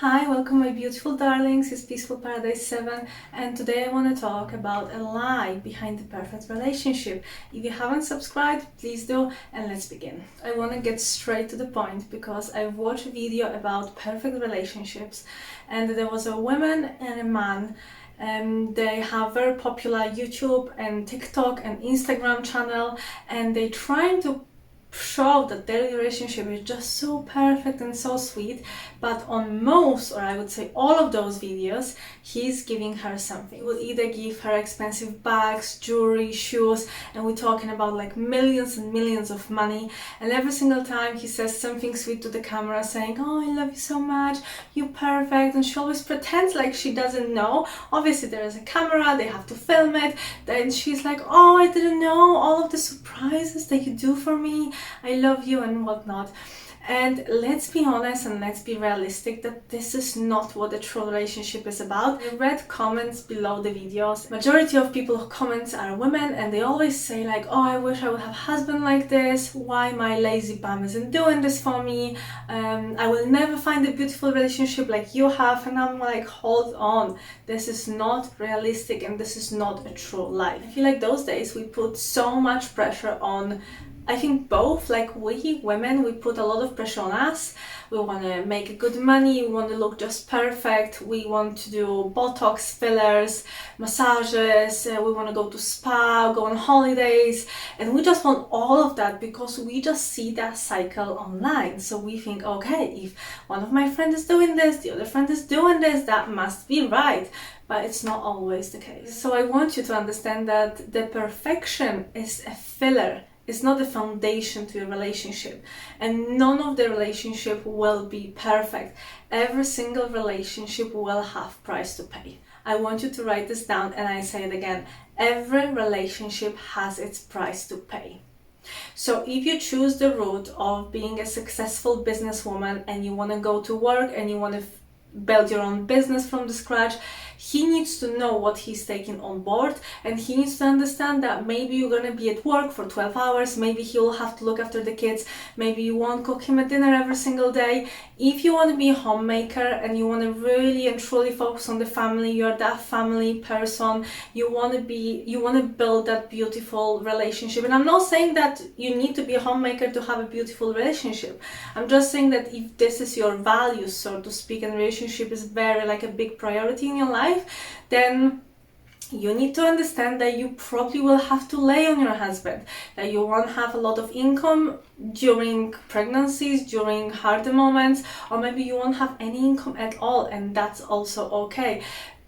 Hi, welcome my beautiful darlings, it's Peaceful Paradise 7 and today I want to talk about a lie behind the perfect relationship. If you haven't subscribed, please do and let's begin. I want to get straight to the point because I watched a video about perfect relationships and there was a woman and a man. They have very popular YouTube and TikTok and Instagram channel and they trying to show that their relationship is just so perfect and so sweet, but on most, or I would say all of those videos, he's giving her something. He will either give her expensive bags, jewelry, shoes, and we're talking about like millions and millions of money, and every single time he says something sweet to the camera saying, "Oh, I love you so much, you're perfect," and she always pretends like she doesn't know. Obviously there is a camera, they have to film it, then she's like, "Oh, I didn't know all of the surprises that you do for me, I love you," and whatnot. And let's be honest and let's be realistic that this is not what a true relationship is about. I read comments below the videos. Majority of people who comment are women and they always say like, "Oh, I wish I would have a husband like this. Why my lazy bum isn't doing this for me? I will never find a beautiful relationship like you have." And I'm like, hold on. This is not realistic and this is not a true life. I feel like those days we put so much pressure on, I think both, like we women, we put a lot of pressure on us. We want to make good money, we want to look just perfect, we want to do Botox, fillers, massages, we want to go to spa, go on holidays, and we just want all of that because we just see that cycle online. So we think, okay, if one of my friends is doing this, the other friend is doing this, that must be right. But it's not always the case. So I want you to understand that the perfection is a filler. It's not the foundation to a relationship, and none of the relationship will be perfect. Every single relationship will have price to pay. I want you to write this down and I say it again. Every relationship has its price to pay. So if you choose the route of being a successful businesswoman and you want to go to work and you want to build your own business from the scratch, he needs to know what he's taking on board, and he needs to understand that maybe you're going to be at work for 12 hours, maybe he will have to look after the kids, maybe you won't cook him a dinner every single day. If you want to be a homemaker and you want to really and truly focus on the family, you're that family person, you want to build that beautiful relationship. And I'm not saying that you need to be a homemaker to have a beautiful relationship. I'm just saying that if this is your values, so to speak, and relationship is very like a big priority in your life, then you need to understand that you probably will have to lay on your husband, that you won't have a lot of income during pregnancies, during harder moments, or maybe you won't have any income at all, and that's also okay.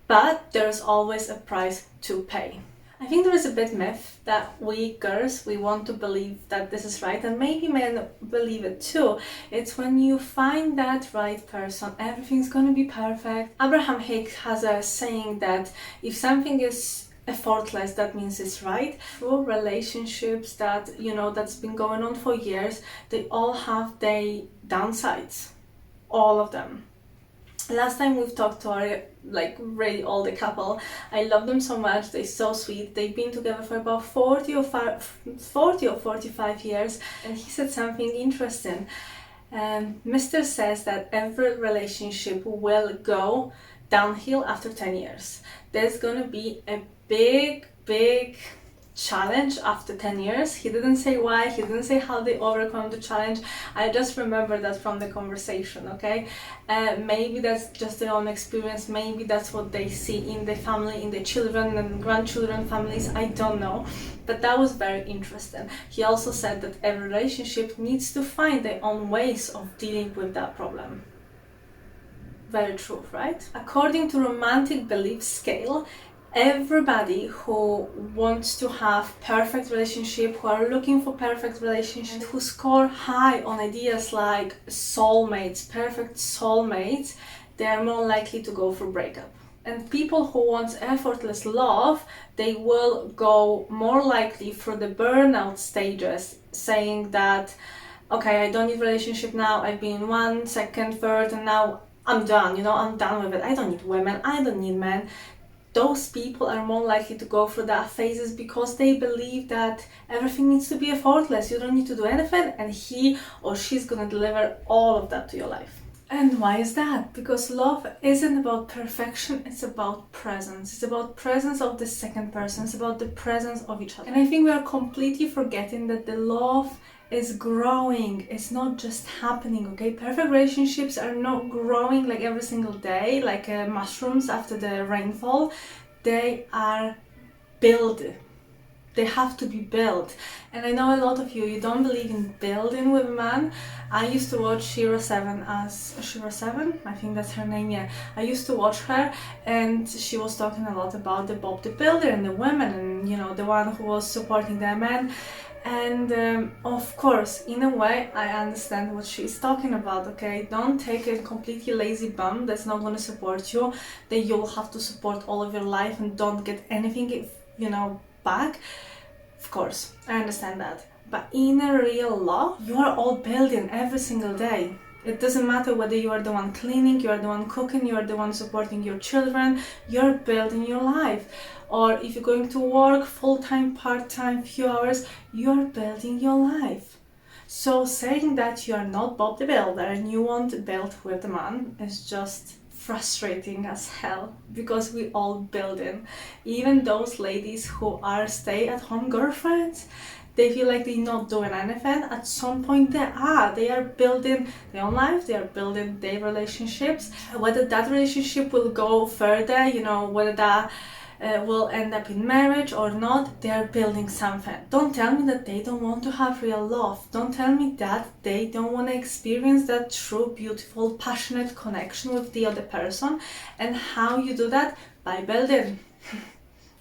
But there's always a price to pay. I think there is a bit myth that we girls, we want to believe that this is right, and maybe men believe it too. It's when you find that right person, everything's going to be perfect. Abraham Hicks has a saying that if something is effortless, that means it's right. True relationships that, that's been going on for years, they all have their downsides. All of them. Last time we've talked to our really older couple. I love them so much, they're so sweet. They've been together for about 40 or 45 years, and he said something interesting. Mr. says that every relationship will go downhill after 10 years. There's gonna be a big challenge after 10 years. He didn't say why, he didn't say how they overcome the challenge. I just remember that from the conversation, okay? Maybe that's just their own experience, maybe that's what they see in the family, in the children and grandchildren families, I don't know. But that was very interesting. He also said that every relationship needs to find their own ways of dealing with that problem. Very true, right? According to romantic belief scale, everybody who wants to have perfect relationship, who are looking for perfect relationship, who score high on ideas like soulmates, perfect soulmates, they are more likely to go for breakup. And people who want effortless love, they will go more likely for the burnout stages, saying that, okay, I don't need relationship now, I've been in one, second, third, and now I'm done, I'm done with it. I don't need women, I don't need men. Those people are more likely to go through that phases because they believe that everything needs to be effortless. You don't need to do anything and he or she's gonna deliver all of that to your life. And why is that? Because love isn't about perfection, it's about presence. It's about presence of the second person. It's about the presence of each other. And I think we are completely forgetting that the love is growing. It's not just happening, okay? Perfect relationships are not growing like every single day, like mushrooms after the rainfall. They are built. They have to be built. And I know a lot of you don't believe in building with a man. I used to watch Shira 7 as Shira 7, I think that's her name, yeah. I used to watch her, and she was talking a lot about the Bob the Builder and the women, and you know, the one who was supporting their men. And of course, in a way, I understand what she's talking about, okay? Don't take a completely lazy bum that's not going to support you, that you'll have to support all of your life and don't get anything, you know, back. Of course, I understand that. But in a real love, you are all building every single day. It doesn't matter whether you are the one cleaning, you are the one cooking, you are the one supporting your children, you're building your life. Or if you're going to work full-time, part-time, few hours, you're building your life. So saying that you are not Bob the Builder and you won't build with the man is just frustrating as hell, because we all building. Even those ladies who are stay-at-home girlfriends, they feel like they're not doing anything. At some point they are building their own life, they are building their relationships. Whether that relationship will go further, you know, whether that will end up in marriage or not, they are building something. Don't tell me that they don't want to have real love. Don't tell me that they don't want to experience that true, beautiful, passionate connection with the other person. And how you do that? By building.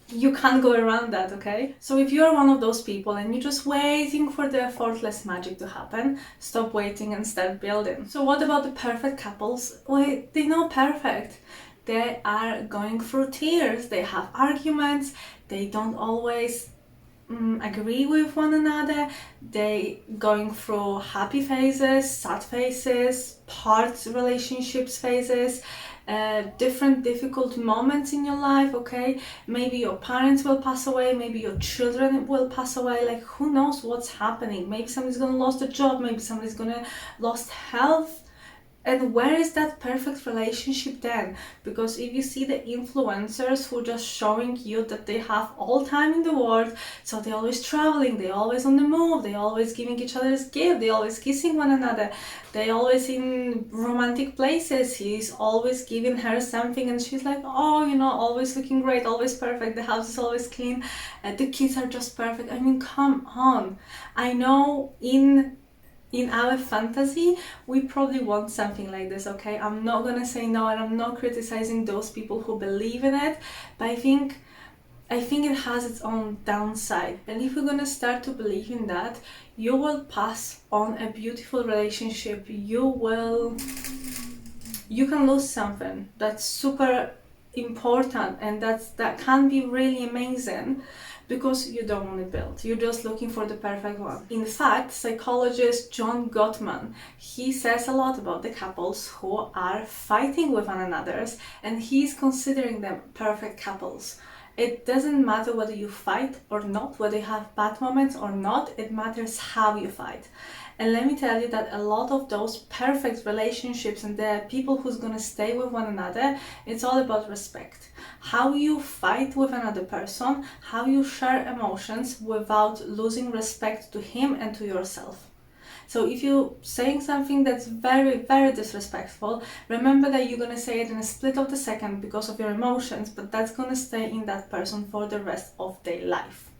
You can't go around that, okay? So if you're one of those people and you're just waiting for the effortless magic to happen, stop waiting and start building. So what about the perfect couples? Well, they're not perfect. They are going through tears, they have arguments, they don't always agree with one another, they going through happy phases, sad phases, parts relationships phases, different difficult moments in your life, okay? Maybe your parents will pass away, maybe your children will pass away, like who knows what's happening. Maybe somebody's gonna lose a job, maybe somebody's gonna lost health. And where is that perfect relationship then? Because if you see the influencers who are just showing you that they have all time in the world, so they're always traveling, they're always on the move, they're always giving each other's gifts, they're always kissing one another, they're always in romantic places, he's always giving her something and she's like, oh, you know, always looking great, always perfect, the house is always clean, the kids are just perfect. I mean, come on. I know in our fantasy, we probably want something like this, okay? I'm not gonna say no, and I'm not criticizing those people who believe in it, but I think it has its own downside. And if you're gonna start to believe in that, you will pass on a beautiful relationship. You can lose something that's super important and that can be really amazing, because you don't want to build. You're just looking for the perfect one. In fact, psychologist John Gottman, he says a lot about the couples who are fighting with one another, and he's considering them perfect couples. It doesn't matter whether you fight or not, whether you have bad moments or not, it matters how you fight. And let me tell you that a lot of those perfect relationships and the people who's gonna stay with one another, it's all about respect. How you fight with another person, how you share emotions without losing respect to him and to yourself. So if you're saying something that's very, very disrespectful, remember that you're gonna say it in a split of the second because of your emotions, but that's gonna stay in that person for the rest of their life.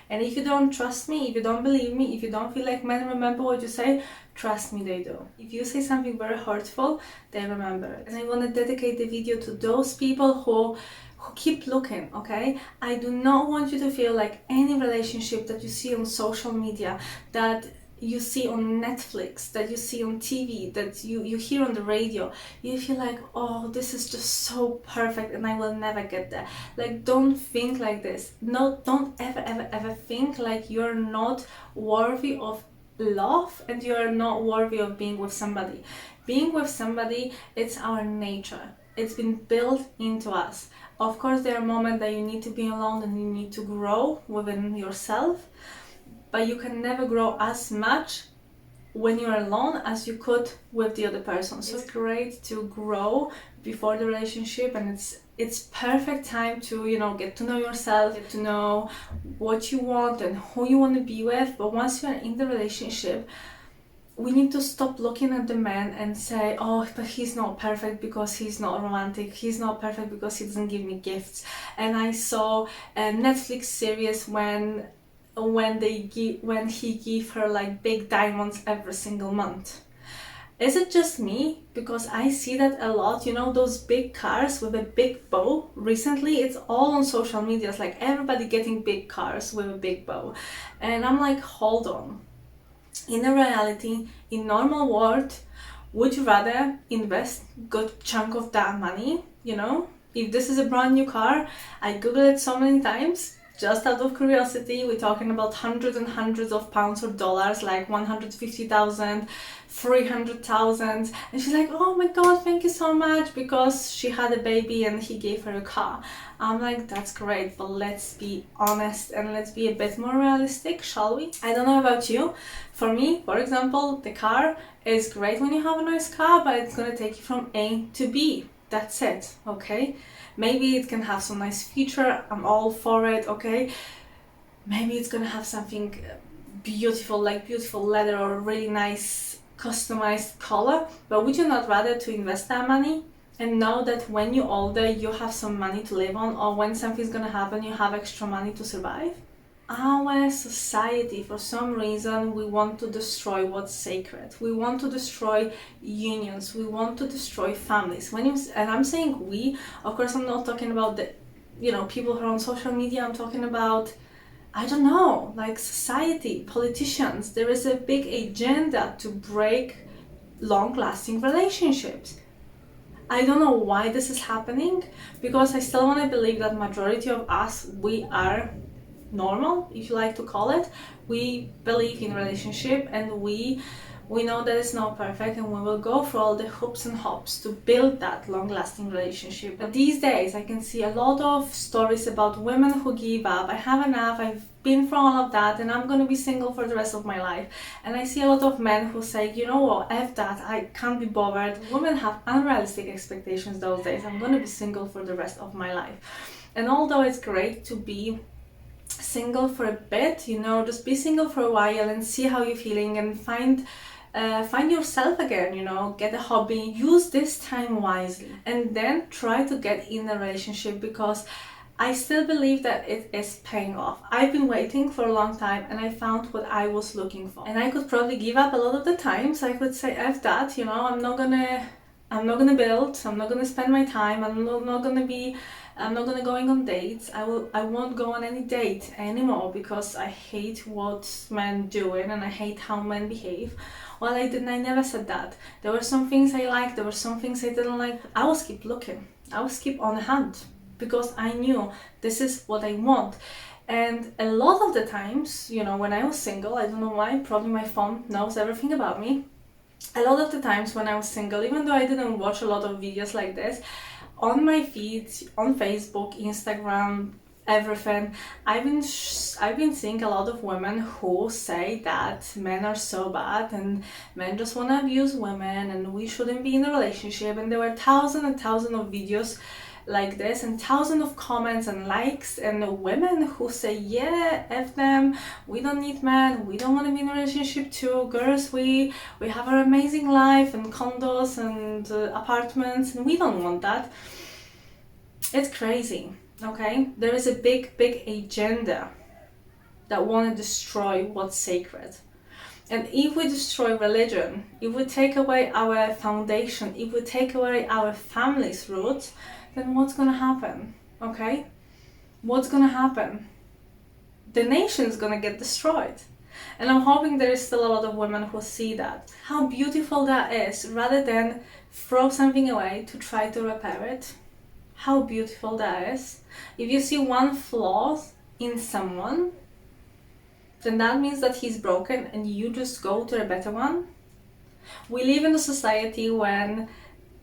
And if you don't trust me, if you don't believe me, if you don't feel like men remember what you say, trust me, they do. If you say something very hurtful, they remember it. And I want to dedicate the video to those people who keep looking, okay? I do not want you to feel like any relationship that you see on social media, that you see on Netflix, that you see on TV, that you hear on the radio, you feel like, oh, this is just so perfect and I will never get there. Like, don't think like this. No, don't ever think like you're not worthy of love and you're not worthy of being with somebody. Being with somebody, it's our nature. It's been built into us. Of course, there are moments that you need to be alone and you need to grow within yourself, but you can never grow as much when you're alone as you could with the other person. So it's great to grow before the relationship, and it's perfect time to, you know, get to know yourself, get to know what you want and who you want to be with. But once you're in the relationship, we need to stop looking at the man and say, oh, but he's not perfect because he's not romantic, he's not perfect because he doesn't give me gifts. And I saw a Netflix series when he gave her like big diamonds every single month. Is it just me? Because I see that a lot, you know, those big cars with a big bow. Recently, it's all on social media. It's like everybody getting big cars with a big bow. And I'm like, hold on. In a reality, in normal world, would you rather invest good chunk of that money? You know, if this is a brand new car, I Googled it so many times. Just out of curiosity, we're talking about hundreds and hundreds of pounds or dollars, like 150,000, 300,000. And she's like, oh my God, thank you so much, because she had a baby and he gave her a car. I'm like, that's great, but let's be honest and let's be a bit more realistic, shall we? I don't know about you. For me, for example, the car is great when you have a nice car, but it's gonna take you from A to B. That's it, okay? Maybe it can have some nice feature, I'm all for it, okay? Maybe it's gonna have something beautiful, like beautiful leather or really nice customized color, but would you not rather to invest that money and know that when you're older, you have some money to live on, or when something's gonna happen, you have extra money to survive? Our society, for some reason, we want to destroy what's sacred. We want to destroy unions. We want to destroy families. And I'm saying we, of course, I'm not talking about the, you know, people who are on social media. I'm talking about, I don't know, like society, politicians. There is a big agenda to break long-lasting relationships. I don't know why this is happening, because I still want to believe that majority of us, we are normal, if you like to call it. We believe in relationship, and we know that it's not perfect, and we will go through all the hoops and hops to build that long-lasting relationship. But these days I can see a lot of stories about women who give up. I have enough, I've been through all of that, and I'm going to be single for the rest of my life. And I see a lot of men who say, you know what, F that, I can't be bothered. Women have unrealistic expectations those days. I'm going to be single for the rest of my life. And although it's great to be single for a bit, you know, just be single for a while and see how you're feeling, and find yourself again, you know, get a hobby, use this time wisely, and then try to get in a relationship, because I still believe that it is paying off. I've been waiting for a long time, and I found what I was looking for. And I could probably give up a lot of the times. I could say, F that, you know, I'm not gonna build, I'm not gonna spend my time, I'm not gonna going on dates. I won't go on any date anymore, because I hate what men doing, and I hate how men behave. Well, I never said that. There were some things I liked, there were some things I didn't like. I was keep looking, I was keep on hand, because I knew this is what I want. And a lot of the times, you know, when I was single, I don't know why, probably my phone knows everything about me. A lot of the times when I was single, even though I didn't watch a lot of videos like this, on my feeds, on Facebook, Instagram, everything, I've been seeing a lot of women who say that men are so bad and men just want to abuse women and we shouldn't be in a relationship. And there were thousands and thousands of videos like this, and thousands of comments and likes, and women who say, yeah, F them, we don't need men, we don't want to be in a relationship too, girls, we have our amazing life and condos and apartments, and we don't want that. It's crazy, okay? There is a big agenda that want to destroy what's sacred. And if we destroy religion, if we take away our foundation, if we take away our family's roots, then what's gonna happen, okay? What's gonna happen? The nation's gonna get destroyed. And I'm hoping there is still a lot of women who see that. How beautiful that is, rather than throw something away to try to repair it. How beautiful that is. If you see one flaw in someone, then that means that he's broken and you just go to a better one. We live in a society when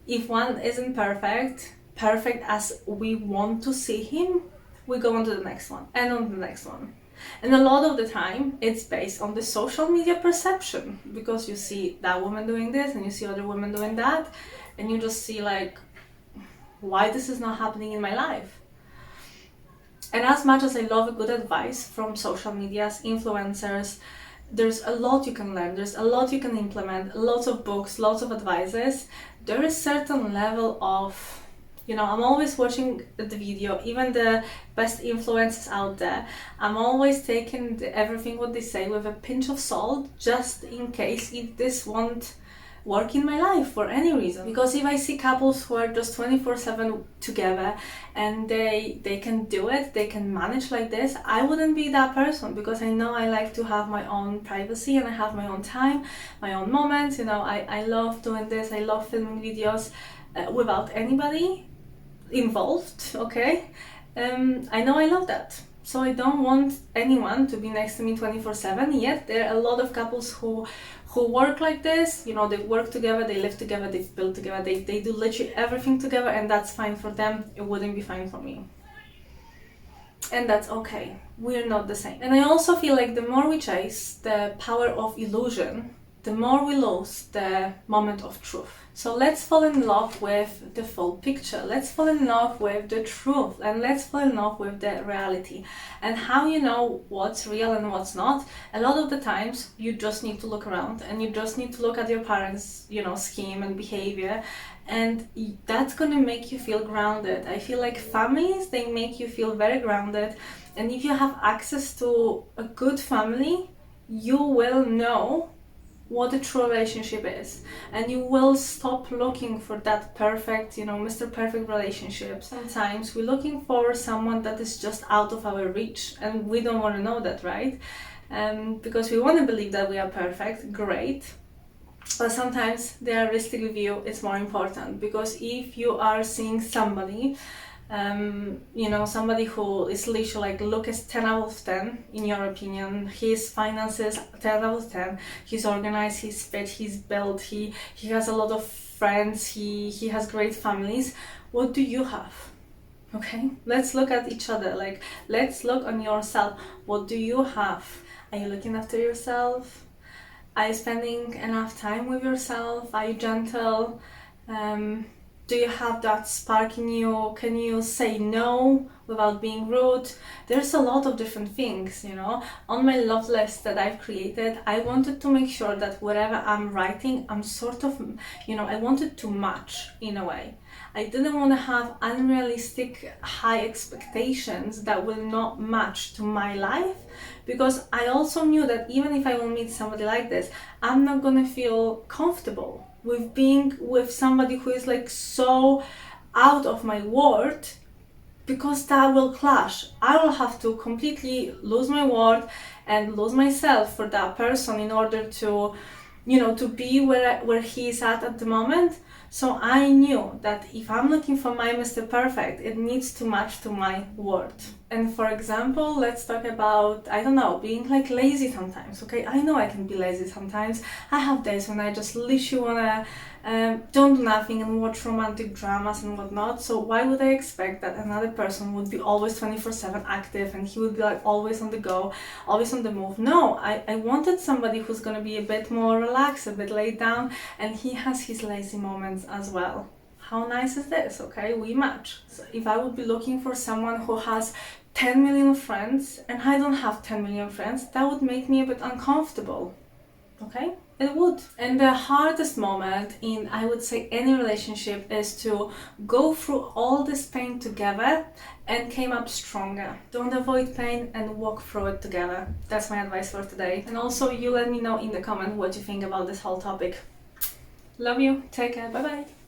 if one isn't perfect as we want to see him, we go on to the next one and on the next one. And a lot of the time it's based on the social media perception, because you see that woman doing this and you see other women doing that, and you just see like, why this is not happening in my life. And as much as I love a good advice from social media's influencers, there's a lot you can learn, there's a lot you can implement, lots of books, lots of advices. There is certain level of, I'm always watching the video, even the best influencers out there. I'm always taking everything what they say with a pinch of salt, just in case if this won't work in my life for any reason. Because if I see couples who are just 24/7 together and they can do it, they can manage like this, I wouldn't be that person, because I know I like to have my own privacy and I have my own time, my own moments. I love doing this, I love filming videos without anybody involved, okay? I know I love that. So I don't want anyone to be next to me 24/7. Yet there are a lot of couples who work like this. They work together, they live together, they build together, they do literally everything together, and that's fine for them. It wouldn't be fine for me. And that's okay. We're not the same. And I also feel like the more we chase the power of illusion, the more we lose the moment of truth. So let's fall in love with the full picture. Let's fall in love with the truth, and let's fall in love with the reality. And how you know what's real and what's not? A lot of the times you just need to look around, and you just need to look at your parents', scheme and behavior, and that's gonna make you feel grounded. I feel like families, they make you feel very grounded, and if you have access to a good family, you will know what a true relationship is, and you will stop looking for that perfect, Mr. Perfect relationship. Sometimes we're looking for someone that is just out of our reach, and we don't want to know that, right? Because we want to believe that we are perfect, great, but sometimes the realistic view is more important. Because if you are seeing somebody, somebody who is literally like, look, is 10 out of 10 in your opinion, his finances 10 out of 10, he's organized, he's fit, he's built, he has a lot of friends, he has great families. What do you have? Okay, let's look at each other, like, let's look on yourself. What do you have? Are you looking after yourself? Are you spending enough time with yourself? Are you gentle? Do you have that spark in you? Can you say no without being rude? There's a lot of different things, On my love list that I've created, I wanted to make sure that whatever I'm writing, I'm sort of, I wanted to match in a way. I didn't want to have unrealistic high expectations that will not match to my life, because I also knew that even if I will meet somebody like this, I'm not going to feel comfortable with being with somebody who is like so out of my world, because that will clash. I will have to completely lose my word and lose myself for that person in order to, to be where he is at the moment. So I knew that if I'm looking for my Mr. Perfect, it needs to match to my word. And for example, let's talk about, I don't know, being like lazy sometimes, okay? I know I can be lazy sometimes. I have days when I just literally wanna don't do nothing and watch romantic dramas and whatnot. So why would I expect that another person would be always 24/7 active and he would be like always on the go, always on the move? No, I wanted somebody who's gonna be a bit more relaxed, a bit laid down, and he has his lazy moments as well. How nice is this? Okay, we match. So if I would be looking for someone who has 10 million friends and I don't have 10 million friends, that would make me a bit uncomfortable. Okay? It would. And the hardest moment in, I would say, any relationship is to go through all this pain together and came up stronger. Don't avoid pain and walk through it together. That's my advice for today. And also, you let me know in the comment what you think about this whole topic. Love you. Take care. Bye bye.